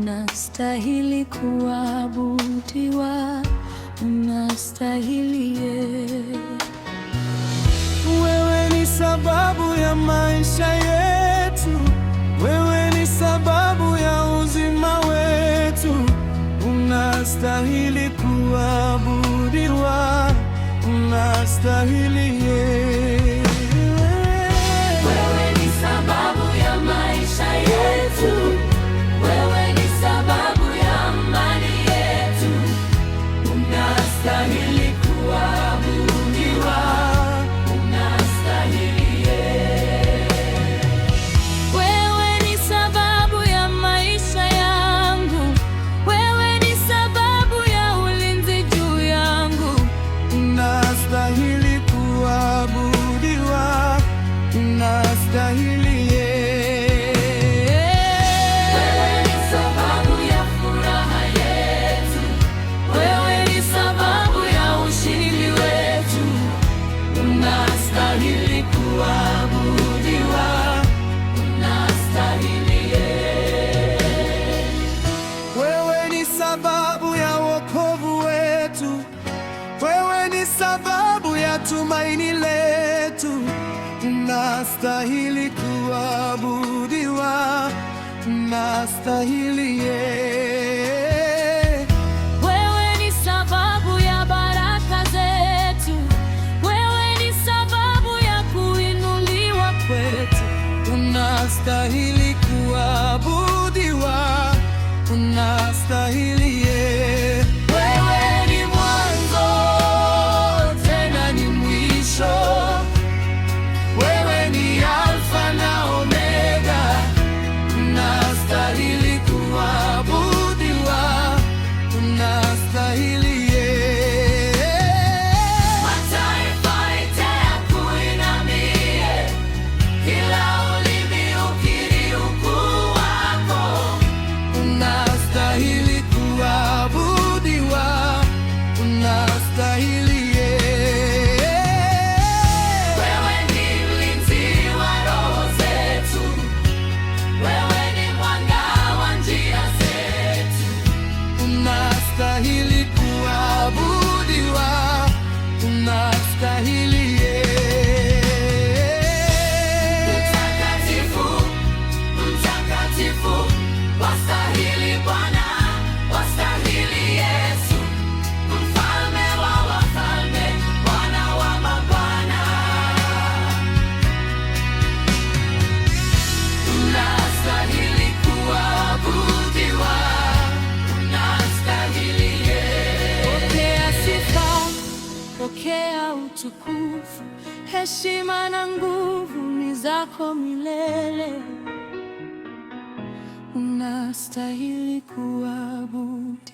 unastahili kuabudiwa, unastahili Wewe ni sababu ya maisha yetu, wewe ni sababu ya uzima wetu, unastahili kuabudiwa, unastahili Wewe ni sababu ya maisha yetu, wewe ni sababu ya amani yetu, unastahili kuabudiwa, unastahili Wewe ni sababu ya maisha yangu, wewe ni sababu ya ulinzi juu yangu, unastahili kuabudiwa, unastahili Wewe ni sababu ya furaha yetu, wewe ni sababu ya ushindi wetu, unastahili kuabudiwa, unastahili Wewe ni sababu ya wokovu wetu, wewe ni sababu ya tumaini letu, unastahili kuabudiwa, unastahili Wewe ni sababu ya baraka zetu, wewe ni sababu ya kuinuliwa kwetu, unastahili kuabudiwa, unastahili Wewe ni mwanzo tena ni mwisho, wewe ni Alfa na Omega, unastahili kuabudiwa, unastahili mataifa yote yakuinamie, kila ulimi ukiri ukuu wako, unastahili kuabudiwa, unastahili wewe ni mlinzi wa roho zetu, wewe ni mwanga wa njia zetu, unastahili kuabudiwa, unastahili mtakatifu, mtakatifu, wastahili Bwana, wastahili Yesu, mfalme wa wafalme, Bwana wa mabwana. Unastahili kuabudiwa, unastahili Pokea sifa, pokea utukufu, heshima na nguvu ni zako milele, unastahili kuabudiwa.